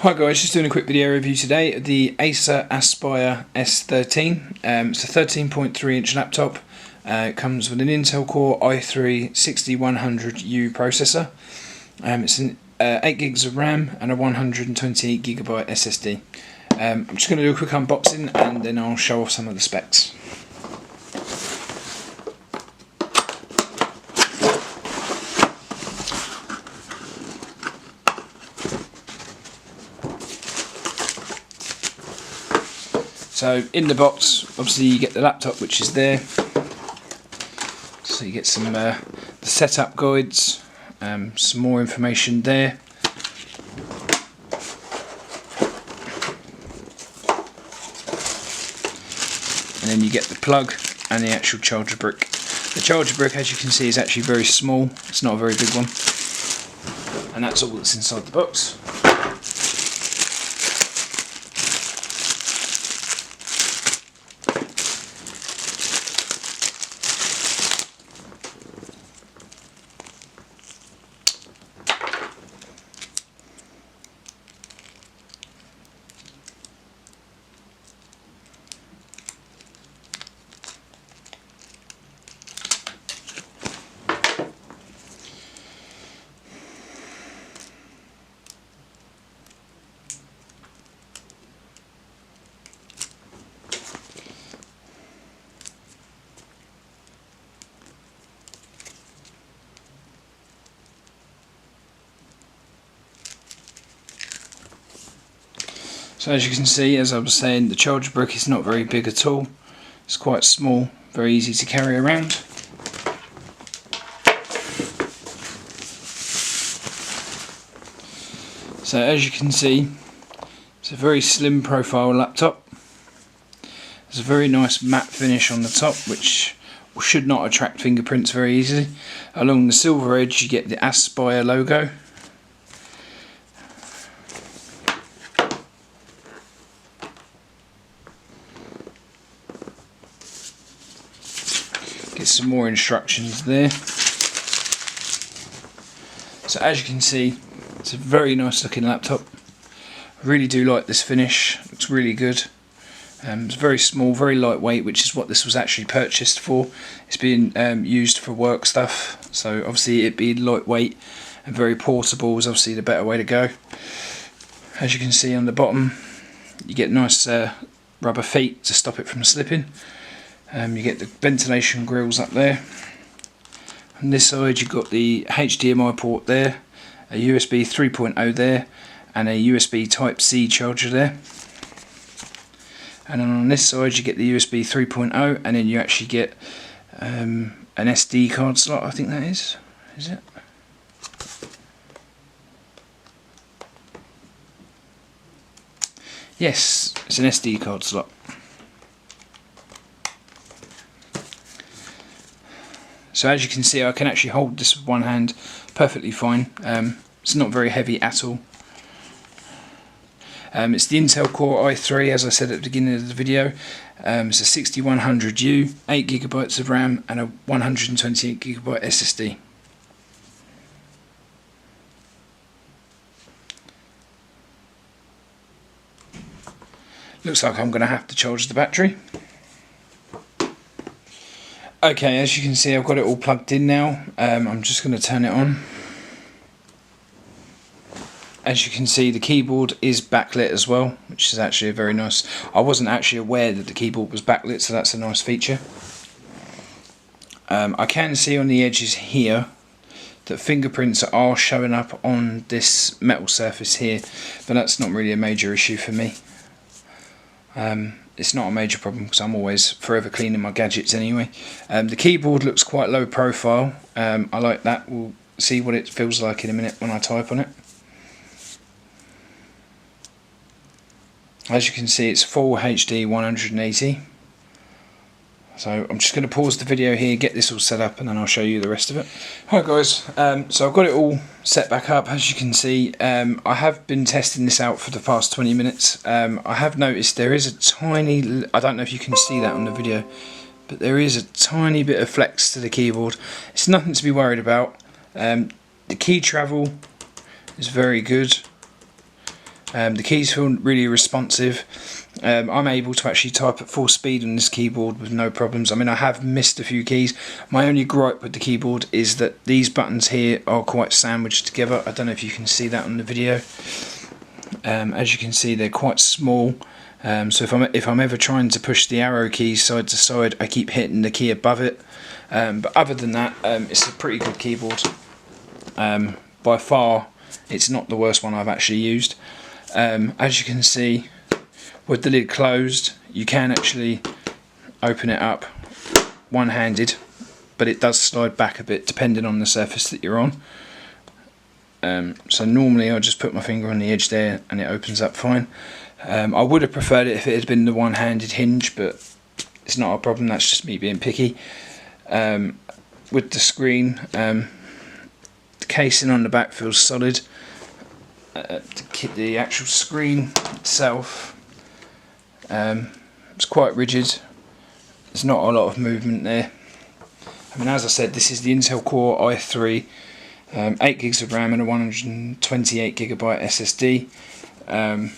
Hi guys, just doing a quick video review today of the Acer Aspire S13. It's a 13.3 inch laptop. It comes with an Intel Core i3-6100U processor. It's an 8 gigs of RAM and a 128GB SSD. I'm just going to do a quick unboxing and then I'll show off some of the specs. So in the box, obviously you get the laptop, which is there. So you get some the setup guides, some more information there. And then you get the plug and the actual charger brick. The charger brick, as you can see, is actually very small. It's not a very big one. And that's all that's inside the box. So as you can see, as I was saying, the charger brick is not very big at all. It's quite small, very easy to carry around. So as you can see, it's a very slim profile laptop. There's a very nice matte finish on the top, which should not attract fingerprints very easily. Along the silver edge you get the Aspire logo. Get some more instructions there. So as you can see, it's a very nice looking laptop. I really do like this finish, looks really good. It's very small, very lightweight, which is what this was actually purchased for. It's being used for work stuff, so obviously it being lightweight and very portable is obviously the better way to go. As you can see on the bottom, you get nice rubber feet to stop it from slipping. You get the ventilation grills up there. On this side you've got the HDMI port there, a USB 3.0 there, and a USB Type-C charger there. And then on this side you get the USB 3.0, and then you actually get an SD card slot, I think that is it? Yes, it's an SD card slot. So as you can see, I can actually hold this with one hand perfectly fine. It's not very heavy at all. It's the Intel Core i3, as I said at the beginning of the video. It's a 6100U, 8 GB of RAM and a 128GB SSD. Looks like I'm going to have to charge the battery. Okay, as you can see, I've got it all plugged in now. I'm just going to turn it on. As you can see, the keyboard is backlit as well, which is actually a very nice. I wasn't actually aware that the keyboard was backlit, so that's a nice feature. I can see on the edges here that fingerprints are showing up on this metal surface here, but that's not really a major issue for me. It's not a major problem because I'm always forever cleaning my gadgets anyway. The keyboard looks quite low profile. I like that. We'll see what it feels like in a minute when I type on it. As you can see, it's full HD 180. So I'm just going to pause the video here, get this all set up, and then I'll show you the rest of it. Hi guys, so I've got it all set back up. As you can see, I have been testing this out for the past 20 minutes. I have noticed there is a tiny, I don't know if you can see that on the video, but there is a tiny bit of flex to the keyboard. It's nothing to be worried about. The key travel is very good. The keys feel really responsive. I'm able to actually type at full speed on this keyboard with no problems. I mean, I have missed a few keys. My only gripe with the keyboard is that these buttons here are quite sandwiched together. I don't know if you can see that on the video. As you can see, they're quite small. So if I'm ever trying to push the arrow keys side to side, I keep hitting the key above it. But other than that, it's a pretty good keyboard. By far, it's not the worst one I've actually used. As you can see, with the lid closed, you can actually open it up one-handed, but it does slide back a bit depending on the surface that you're on. So normally I'll just put my finger on the edge there and it opens up fine. I would have preferred it if it had been the one-handed hinge, but it's not a problem, that's just me being picky. With the screen, the casing on the back feels solid. The actual screen itself, it's quite rigid. There's not a lot of movement there. I mean, as I said, this is the Intel Core i3, 8 gigs of RAM and a 128GB SSD.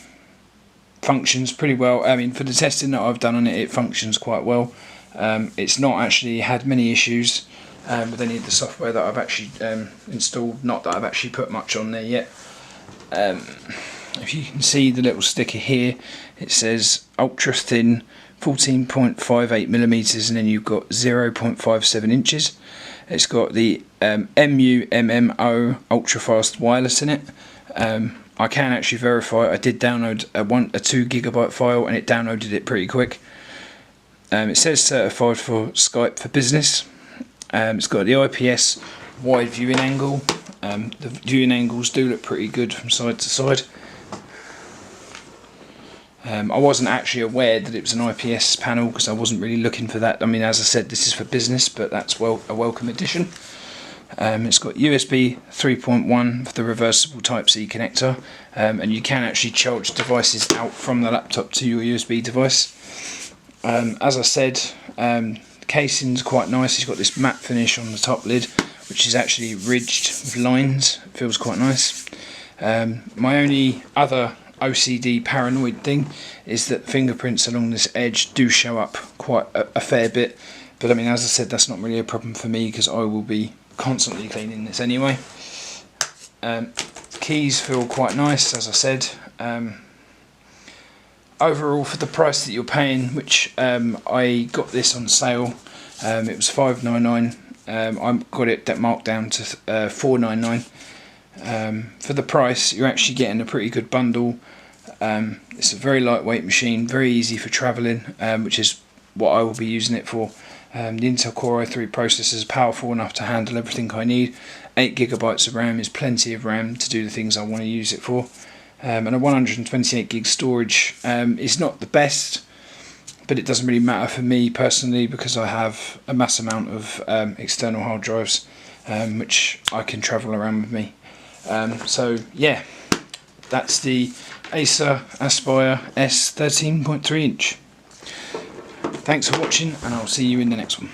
Functions pretty well. I mean, for the testing that I've done on it, it functions quite well. It's not actually had many issues with any of the software that I've actually installed. Not that I've actually put much on there yet. If you can see the little sticker here, it says ultra thin 14.58mm, and then you've got 0.57 inches. It's got the MU-MMO ultra fast wireless in it. I can actually verify I did download a 2GB file and it downloaded it pretty quick. It says certified for Skype for business. It's got the IPS wide viewing angle. The viewing angles do look pretty good from side to side. I wasn't actually aware that it was an IPS panel because I wasn't really looking for that. I mean, as I said, this is for business, but that's a welcome addition. It's got USB 3.1 for the reversible Type-C connector, and you can actually charge devices out from the laptop to your USB device. As I said, the casing's quite nice. It's got this matte finish on the top lid, which is actually ridged with lines. It feels quite nice. My only other OCD paranoid thing is that fingerprints along this edge do show up quite a fair bit, but I mean, as I said, that's not really a problem for me because I will be constantly cleaning this anyway. Keys feel quite nice, as I said. Overall, for the price that you're paying, which I got this on sale, it was $599. I got it marked down to $499. For the price, you're actually getting a pretty good bundle. It's a very lightweight machine, very easy for travelling, which is what I will be using it for. The Intel Core i3 processor is powerful enough to handle everything I need. 8GB of RAM is plenty of RAM to do the things I want to use it for. And a 128GB storage is not the best, but it doesn't really matter for me personally because I have a mass amount of external hard drives which I can travel around with me. So yeah, that's the Acer Aspire S 13.3 inch. Thanks for watching, and I'll see you in the next one.